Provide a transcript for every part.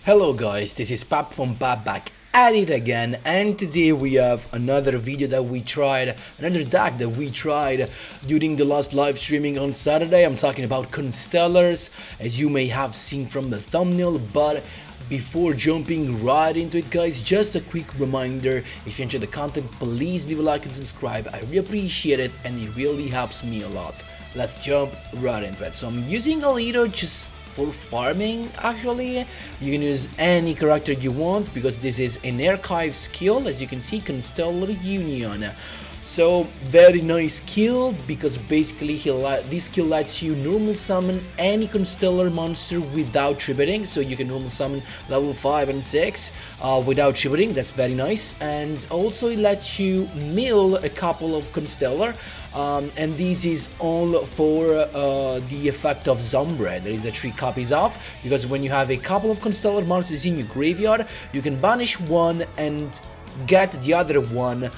Hello guys, this is Pap from Pap back at it again, and today we have another video that we tried, another deck that we tried during the last live streaming on Saturday. I'm talking about Constellars, as you may have seen from the thumbnail. But before jumping right into it, guys, just a quick reminder: if you enjoy the content, please leave a like and subscribe. I really appreciate it and it really helps me a lot. Let's jump right into it. So I'm using Alito just for farming. Actually, you can use any character you want because this is an archive skill, as you can see, Constellar Union. So very nice skill because basically this skill lets you normal summon any Constellar monster without tributing. So you can normal summon level 5 and 6 without tributing. That's very nice. And also it lets you mill a couple of Constellar. And this is all for the effect of Zombre. There is a 3 copies of, because when you have a couple of Constellar monsters in your graveyard, you can banish one and get the other one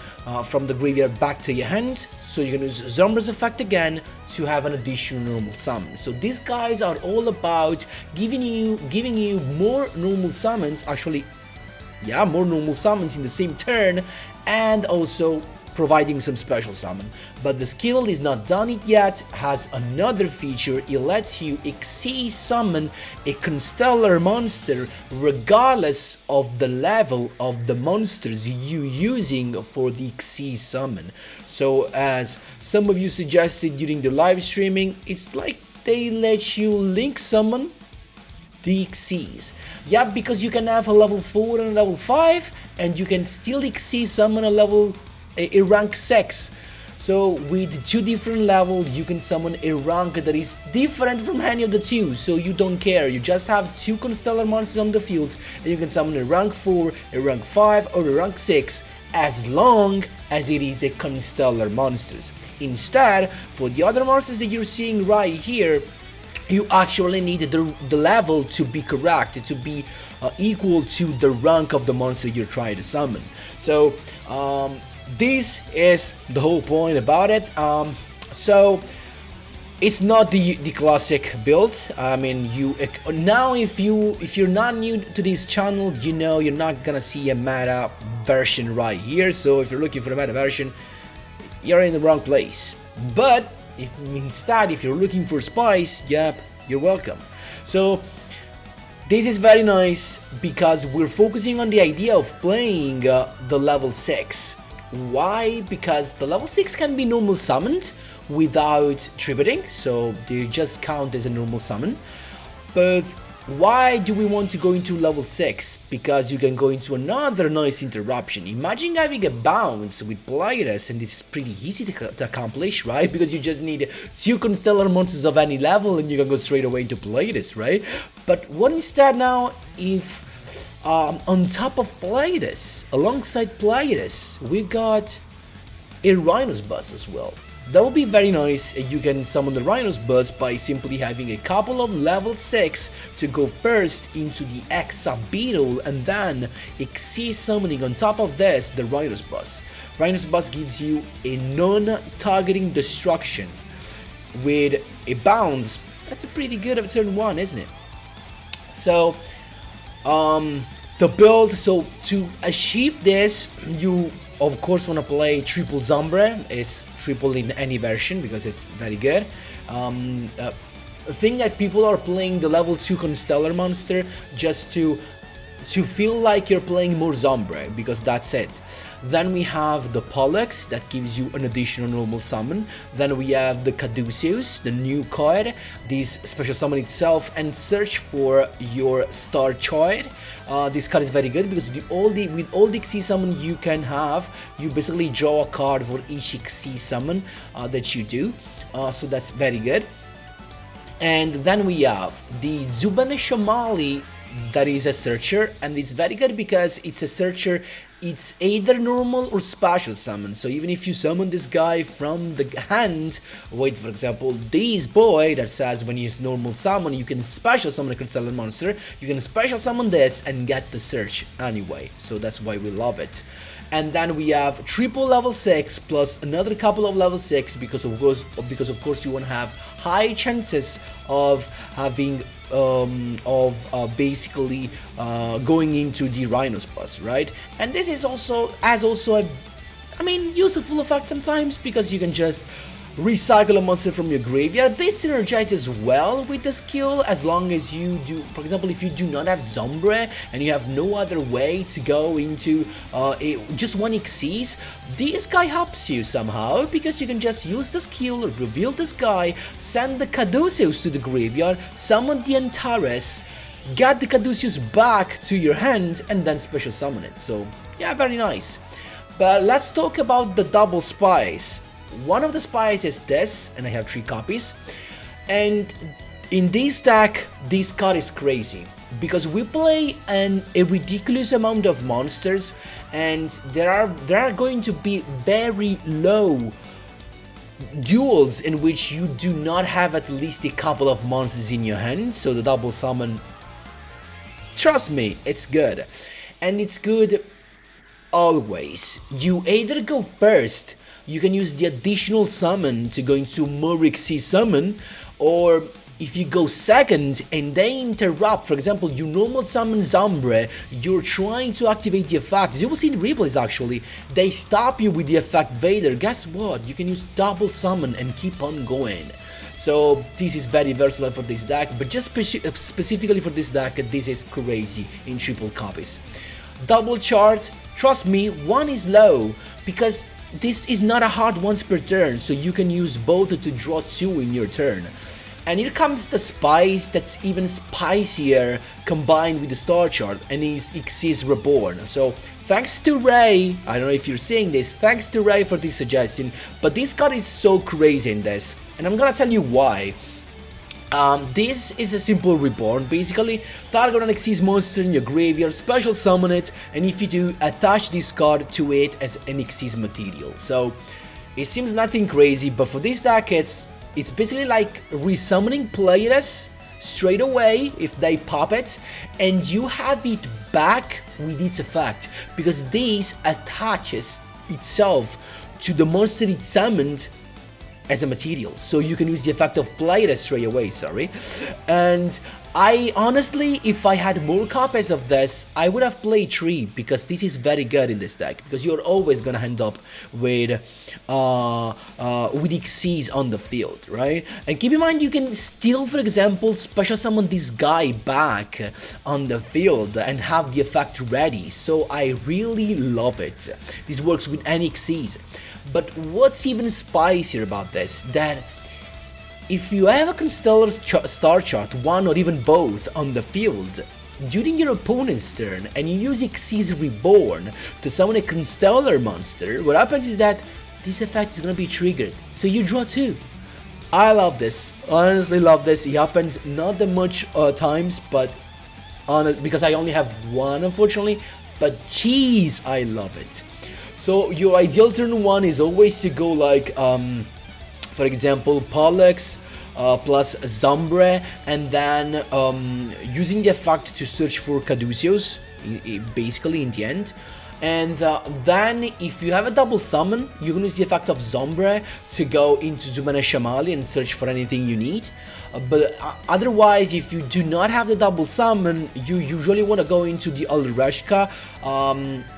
from the graveyard back to your hand. So you can use Zombre's effect again to have an additional normal summon. So these guys are all about giving you more normal summons, actually, yeah, more normal summons in the same turn, and also providing some special summon. But the skill is not done it yet. Has another feature: it lets you XYZ summon a Constellar monster regardless of the level of the monsters you using for the XYZ summon. So as some of you suggested during the live streaming, it's like they let you link summon the XYZs. Yeah, because you can have a level 4 and a level 5, and you can still XYZ summon a rank 6. So with 2 different levels, you can summon a rank that is different from any of the 2, so you don't care. You just have 2 Constellar monsters on the field, and you can summon a rank 4, a rank 5, or a rank 6, as long as it is a Constellar monsters. Instead, for the other monsters that you're seeing right here, you actually need the level to be correct, to be equal to the rank of the monster you're trying to summon. So this is the whole point about it. So it's not the classic build. I mean, now if you're not new to this channel, you know you're not gonna see a meta version right here. So if you're looking for a meta version, you're in the wrong place. But if you're looking for spice, yep, you're welcome. So this is very nice because we're focusing on the idea of playing the level 6. Why? Because the level 6 can be normal summoned without tributing, so they just count as a normal summon. But why do we want to go into level 6? Because you can go into another nice interruption. Imagine having a bounce with Players, and this is pretty easy to accomplish, right? Because you just need 2 Constellar monsters of any level and you can go straight away into Players, right? But what instead now if on top of Players, alongside Players, we got a Rhino's Bus as well. That would be very nice. You can summon the Rhino's Bus by simply having a couple of level 6 to go first into the Exa Beetle, and then XYZ summoning on top of this the Rhino's Bus. Rhino's Bus gives you a non-targeting destruction with a bounce. That's a pretty good of turn 1, isn't it? So the build, so to achieve this, you of course want to play triple Zombre. It's triple in any version because it's very good. The thing that people are playing the level 2 Constellar monster just to feel like you're playing more Zombre, because that's it. Then we have the Pollux that gives you an additional normal summon. Then we have the Caduceus, the new card, this special summon itself, and search for your star child. This card is very good because with all the XYZ summon you can have, you basically draw a card for each XYZ summon that you do. So that's very good. And then we have the Zubane Shamali, that is a searcher, and it's very good because it's a searcher. It's either normal or special summon. So even if you summon this guy from the hand, wait, for example, this boy that says when you use normal summon, you can special summon a Constellar monster, you can special summon this and get the search anyway. So that's why we love it. And then we have triple level 6 plus another couple of level 6 because of course you want to have high chances of having basically going into the Rhino's bus, right? And this is also a, I mean, useful effect sometimes, because you can just recycle a monster from your graveyard. This synergizes well with the skill, as long as you do, for example, if you do not have Zombre and you have no other way to go into just one Xyz, this guy helps you somehow, because you can just use the skill, reveal this guy, send the Caduceus to the graveyard, summon the Antares, get the Caduceus back to your hand, and then special summon it. So yeah, very nice. But let's talk about the double spies. One of the spies is this, and I have 3 copies. And in this deck, this card is crazy, because we play a ridiculous amount of monsters, and there are going to be very low duels in which you do not have at least a couple of monsters in your hand. So the double summon, trust me, it's good. And it's good always. You either go first, you can use the additional summon to go into more Xyz summon, or if you go second and they interrupt, for example, you normal summon Zombre, you're trying to activate the effect, you will see the replays actually, they stop you with the effect Vader, guess what, you can use double summon and keep on going. So this is very versatile for this deck, but just specifically for this deck, this is crazy in triple copies. Double chart, trust me, 1 is low, because this is not a hard once per turn, so you can use both to draw 2 in your turn. And here comes the spice that's even spicier combined with the star chart, and is Xyz Reborn. So thanks to Ray, I don't know if you're seeing this, thanks to Ray for this suggestion, but this card is so crazy in this, and I'm gonna tell you why. This is a simple reborn, basically. Target an Xyz monster in your graveyard, special summon it, and if you do, attach this card to it as an Xyz material. So it seems nothing crazy, but for this deck it's basically like resummoning players straight away if they pop it, and you have it back with its effect, because this attaches itself to the monster it summoned as a material, so you can use the effect of Players straight away, sorry. And I honestly, if I had more copies of this, I would have played 3, because this is very good in this deck, because you're always gonna end up with Xyz on the field, right? And keep in mind, you can still, for example, special summon this guy back on the field and have the effect ready, so I really love it. This works with any Xyz. But what's even spicier about this, that if you have a Constellar star chart, 1 or even both, on the field, during your opponent's turn, and you use Xyz Reborn to summon a Constellar monster, what happens is that this effect is gonna be triggered, so you draw 2. I love this, honestly love this. It happens not that much times, but because I only have 1 unfortunately, but jeez, I love it. So your ideal turn 1 is always to go like, for example, Pollux plus Zombre, and then using the effect to search for Caduceus, basically in the end. And then if you have a double summon, you can use the effect of Zombre to go into Zumana Shamali and search for anything you need. But otherwise, if you do not have the double summon, you usually want to go into the Alreshka,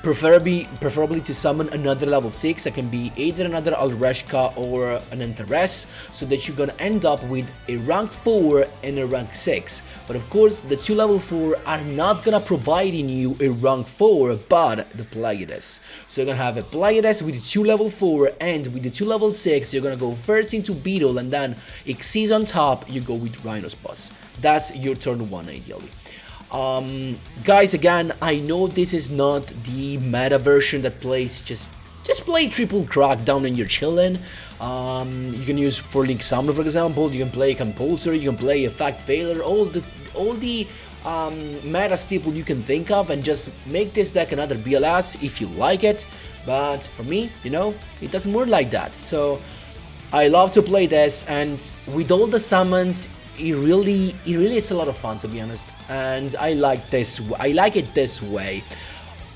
preferably to summon another level 6. That can be either another Alreshka or an Antares, so that you're gonna end up with a rank 4 and a rank 6. But of course, the 2 level 4 are not gonna provide in you a rank 4, but the Pleiades. So you're gonna have a Pleiades with 2 level 4, and with the 2 level 6, you're gonna go first into Beetle, and then Xyz on top, you go with Rhino's boss. That's your turn 1 ideally. Guys, again, I know this is not the meta version that plays just play triple crack down and you're chilling. You can use for Link Summoner, for example. You can play Compulsory, you can play Effect Failure, all the meta staple you can think of, and just make this deck another BLS if you like it. But for me, you know, it doesn't work like that. So I love to play this, and with all the summons, it really is a lot of fun, to be honest. And I like it this way.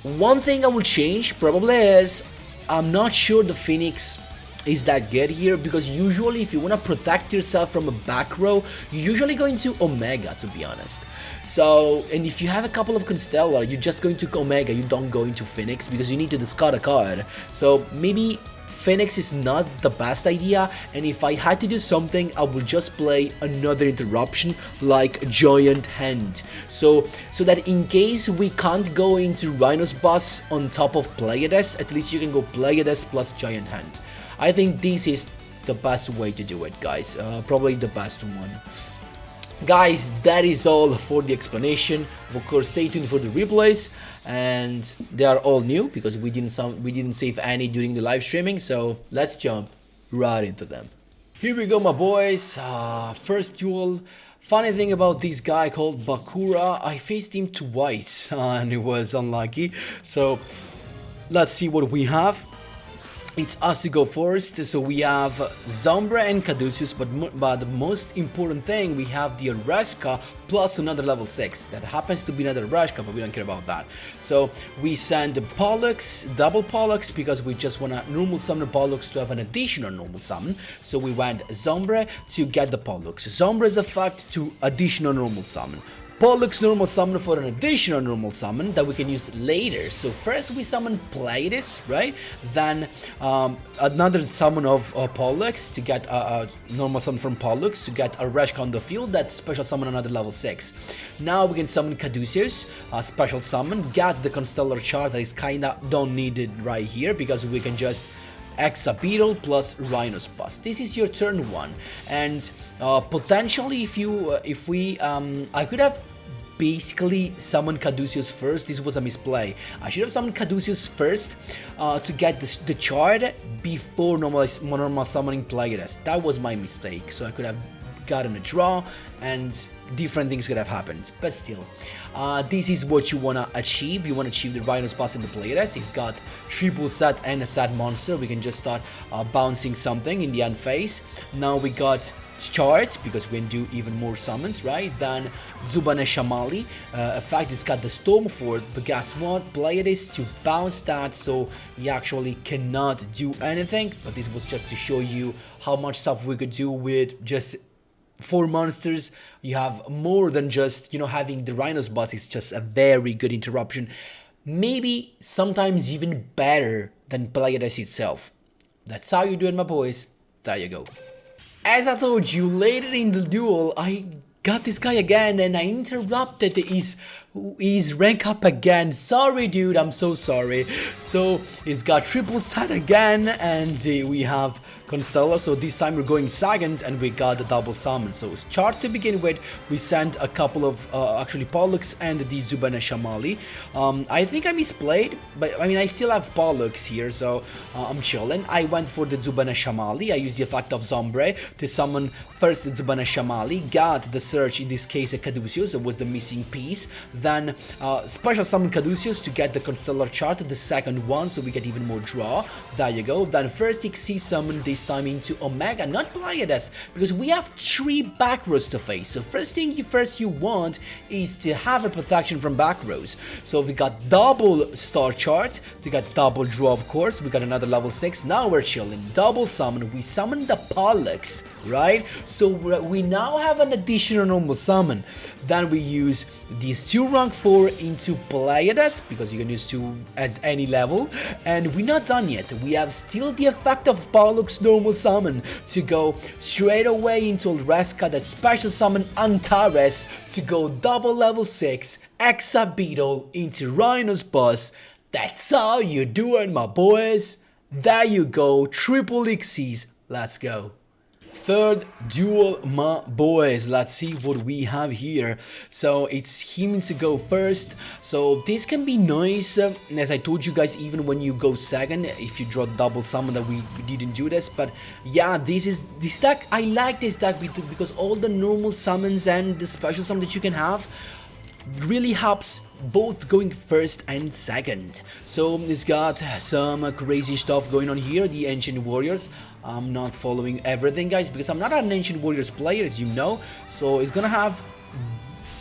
One thing I will change probably is, I'm not sure the Phoenix is that good here, because usually if you want to protect yourself from a back row, you're usually going to Omega, to be honest. So, and if you have a couple of Constellar, you're just going to Omega, you don't go into Phoenix because you need to discard a card. So maybe Phoenix is not the best idea, and if I had to do something, I would just play another interruption like Giant Hand. So that in case we can't go into Rhino's Boss on top of Pleiades, at least you can go Pleiades plus Giant Hand. I think this is the best way to do it, guys. Probably the best one. Guys, that is all for the explanation. Of course, stay tuned for the replays, and they are all new because we didn't save any during the live streaming. So let's jump right into them. Here we go, my boys. First duel. Funny thing about this guy called Bakura, I faced him twice and it was unlucky. So let's see what we have. It's us to go first, so we have Zombra and Caduceus, but the most important thing, we have the Arashka plus another level 6. That happens to be another Arashka, but we don't care about that. So we send Pollux, double Pollux, because we just want to normal summon Pollux to have an additional normal summon. So we went Zombra to get the Pollux. Zombra's effect to additional normal summon. Pollux normal summon for an additional normal summon that we can use later. So first we summon Pleiades, right? Then another summon of Pollux to get a normal summon from Pollux to get a Reshka on the field that special summon another level 6. Now we can summon Caduceus, a special summon, get the Constellar chart that is kinda don't need it right here because we can just Beetle plus Rhino's Boss. This is your turn 1, and potentially if we I could have basically summoned Caduceus first. This was a misplay. I should have summoned Caduceus first to get the chart before normal summoning Pleiades. That was my mistake, so I could have gotten a draw and different things could have happened, but still, this is what you want to achieve. You want to achieve the Rhino's Boss in the Pleiades. He's got triple set and a sad monster. We can just start bouncing something in the end phase. Now we got chart because we can do even more summons, right? Then Zubane Shamali. In fact, it's got the Storm Fort, but guess what? Pleiades to bounce that, so you actually cannot do anything. But this was just to show you how much stuff we could do with just 4 monsters. You have more than just, you know, having the Rhino's Boss is just a very good interruption. Maybe sometimes even better than Pleiades itself. That's how you do it, my boys. There you go. As I told you, later in the duel, I got this guy again and I interrupted his rank up again. Sorry dude, I'm so sorry. So he's got triple set again, and we have Constellar, so this time we're going second and we got the double summon. So it's chart to begin with. We sent a couple of actually Pollux and the Zubana Shamali. I think I misplayed, but I mean I still have Pollux here, so I'm chilling. I went for the Zubana Shamali. I used the effect of Zombre to summon first the Zubana Shamali, got the search, in this case a Caduceus, that was the missing piece. Then special summon Caduceus to get the Constellar chart, the second one, so we get even more draw. There you go. Then first XYZ summon, this time into Omega, not Pleiades, because we have 3 back rows to face. So first thing you want is to have a protection from back rows. So we got double star chart to get double draw, of course. We got another level 6. Now we're chilling. Double summon. We summon the Pollux, right? So we now have an additional normal summon. Then we use these 2 rank 4 into Pleiades, because you can use 2 as any level. And we're not done yet. We have still the effect of Pollux normal summon to go straight away into Reska, that special summon Antares to go double level 6 Beetle into Rhino's Boss. That's how you do it, my boys. There you go, triple XYZ. Let's go. Third duel, my boys. Let's see what we have here. So it's him to go first. So this can be nice, as I told you guys, even when you go second, if you draw double summon, that we didn't do this. But yeah, this deck, I like this deck because all the normal summons and the special summon that you can have really helps both going first and second. So it's got some crazy stuff going on here. The Ancient Warriors, I'm not following everything, guys, because I'm not an Ancient Warriors player, as you know. So it's gonna have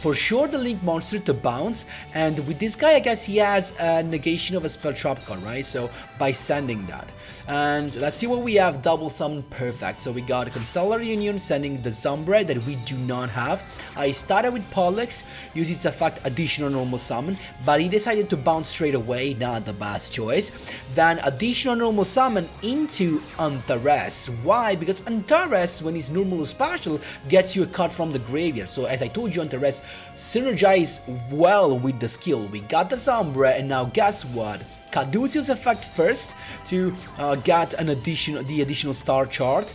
for sure the Link monster to bounce, and with this guy I guess he has a negation of a spell trap card, right? So by sending that. And let's see what we have. Double summon, perfect. So we got Constellar Union sending the Zombre that we do not have. I started with Pollux, use its effect additional normal summon, but he decided to bounce straight away, not the best choice. Then additional normal summon into Antares. Why? Because Antares, when it's normal or special, gets you a card from the graveyard. So as I told you, Antares synergize well with the skill. We got the Zombre, and now guess what? Caduceus effect first to get the additional star chart.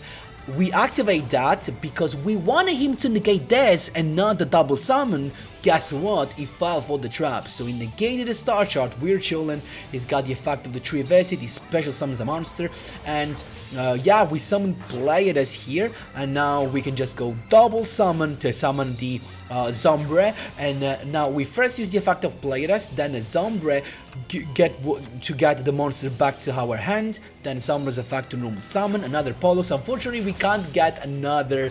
We activate that because we wanted him to negate this and not the double summon. Guess what? He fell for the trap. So he negated the star chart. We're chilling. He's got the effect of the tree visit. He special summons a monster. And yeah, we summon Pleiades here. And now we can just go double summon to summon the Zombre. And now we first use the effect of Pleiades. Then Zombre get the monster back to our hand. Then Zombre's effect to normal summon. Another Pollux. Unfortunately, we can't get another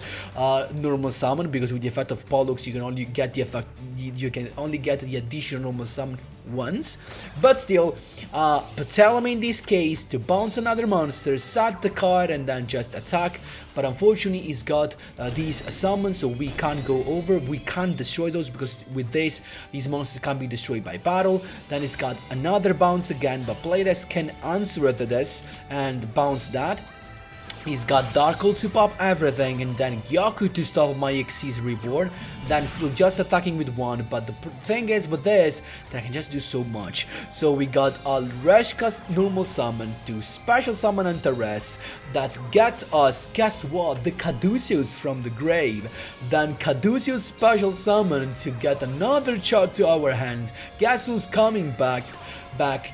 normal summon because with the effect of Pollux, you can only get the effect. You can only get the additional normal summon once, but still, Patelame in this case to bounce another monster, set the card, and then just attack. But unfortunately, he's got these summons, so we can't go over. We can't destroy those because with this, these monsters can't be destroyed by battle. Then he's got another bounce again, but Pleiades can answer to this and bounce that. He's got Darkle to pop everything, and then Gyaku to stop my XYZ Reborn. Then still just attacking with one, but the thing is with this, that I can just do so much. So we got Alreshka's normal summon to special summon Antares that gets us, guess what, the Caduceus from the grave. Then Caduceus special summon to get another chart to our hand. Guess who's coming back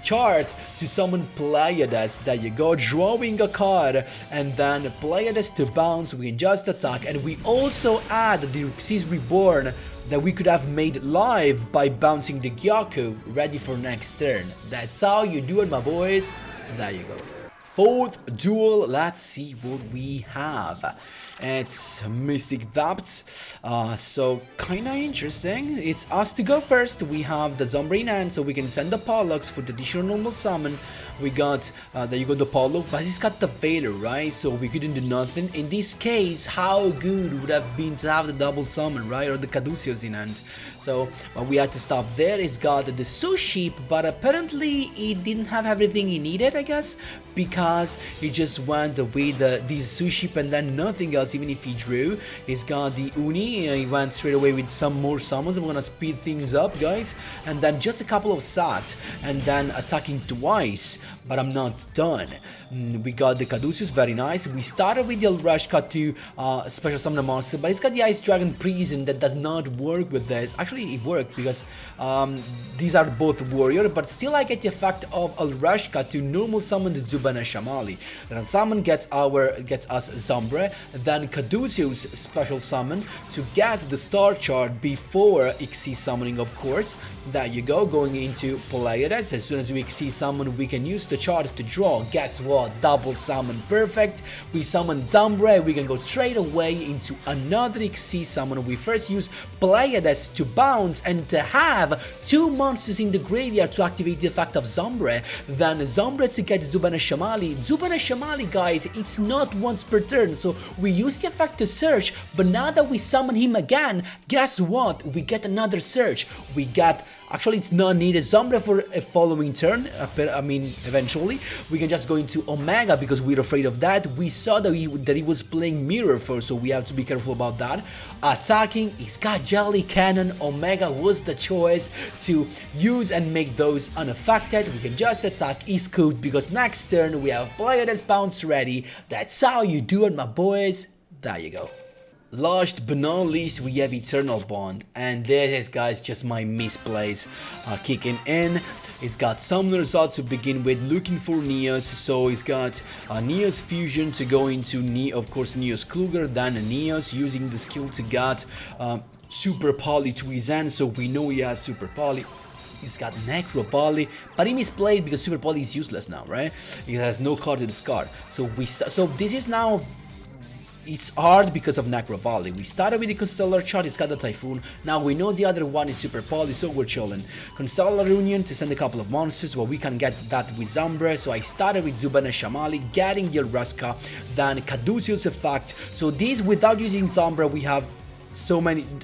chart to summon Pleiades. There you go, drawing a card, and then Pleiades to bounce. We can just attack, and we also add the XYZ Reborn that we could have made live by bouncing the Gyaku, ready for next turn. That's how you do it, my boys. There you go. Fourth duel, let's see what we have. It's Mystic Depths, so kinda interesting. It's us to go first. We have the Zombre in hand, so we can send the Pollux for the additional normal summon. We got, there you go, the Pollux, but he's got the Veiler, right? So we couldn't do nothing. In this case, how good would have been to have the double summon, right? Or the Caduceus in hand. So we had to stop there. He's got the Sushi, but apparently he didn't have everything he needed, I guess, because he just went with these Sushi and then nothing else. Even if he drew, he's got the Uni. He went straight away with some more summons. I'm gonna speed things up, guys, and then just a couple of Sat, and then attacking twice. But I'm not done. We got the Caduceus, very nice. We started with the Alreshka to special summon a monster, but he's got the Ice Dragon Prison that does not work with this. Actually, it worked because these are both warrior, but still I get the effect of Alreshka to normal summon the Zubana Shamali. Then summon gets us Zombre, then Caduceus special summon to get the star chart before XYZ summoning, of course. There you go, going into Pleiades. As soon as we XYZ summon, we can use the chart to draw. Guess what? Double summon, perfect. We summon Zombre, we can go straight away into another XYZ summon. We first use Pleiades to bounce and to have two monsters in the graveyard to activate the effect of Zombre. Then Zombre to get Zubana Shamali. Zubana Shamali, guys, it's not once per turn, so we use the effect to search, but now that we summon him again, guess what? We get another search. We get, actually it's not needed Zombre for a following turn. I mean, eventually we can just go into Omega because we're afraid of that. We saw that he was playing Mirror first, so we have to be careful about that. Attacking, he's got Jelly Cannon. Omega was the choice to use and make those unaffected. We can just attack Iskut because next turn we have Pleiades bounce ready. That's how you do it, my boys. There you go. Last but not least, we have Eternal Bond, and this is, guys, just my misplays kicking in. He's got Summoner Zod to begin with, looking for Neos, so he's got Neos Fusion to go into, of course, Neos Kluger, then Neos using the skill to get Super Poly to his end, so we know he has Super Poly. He's got Necro Poly, but he misplayed because Super Poly is useless now, right? He has no card to discard, so this is now it's hard because of Necro Valley. We started with the Constellar chart, it's got the Typhoon. Now we know the other one is Super Poly, so we're chilling. Constellar Union to send a couple of monsters, well we can get that with Zambra. So I started with Zuban and Shamali, getting the Elreska, then Caduceus effect. So these, without using Zambra, we have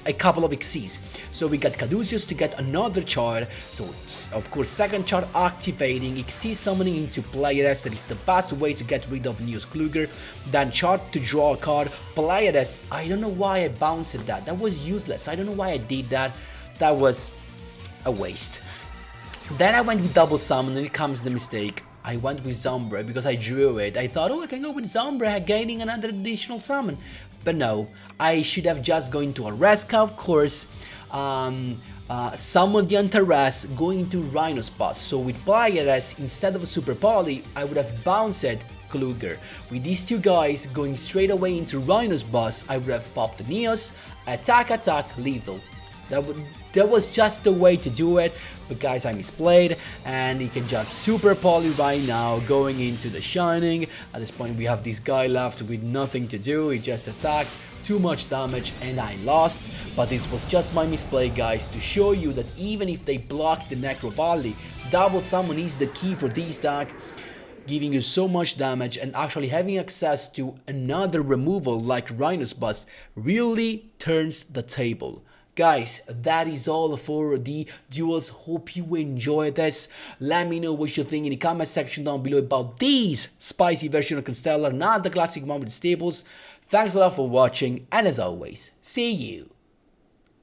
a couple of Xyz. So we got Caduceus to get another chart. So of course second chart activating, Xyz summoning into Pleiades, that is the best way to get rid of Neos Kluger. Then chart to draw a card, Pleiades. I don't know why I bounced that, that was useless. I don't know why I did that, that was a waste. Then I went with double summon, and here comes the mistake. I went with Zombra because I drew it. I thought, oh, I can go with Zombra, gaining another additional summon. But no, I should have just gone to a Reska, of course, summon the Antares, going to Rhino's Boss. So with Pleiades, instead of a Super Poly, I would have bounced Kluger. With these two guys going straight away into Rhino's Boss, I would have popped Neos, attack, lethal. That was just the way to do it, but guys, I misplayed, and you can just Super Poly right now, going into the Shining. At this point we have this guy left with nothing to do, he just attacked, too much damage, and I lost. But this was just my misplay, guys, to show you that even if they block the Necro Valley, double summon is the key for this deck, giving you so much damage, and actually having access to another removal like Rhino's Bust really turns the table. Guys, that is all for the duels. Hope you enjoy this. Let me know what you think in the comment section down below about these spicy version of Constellar, not the classic one with the staples. Thanks a lot for watching, and as always, see you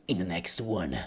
in the next one.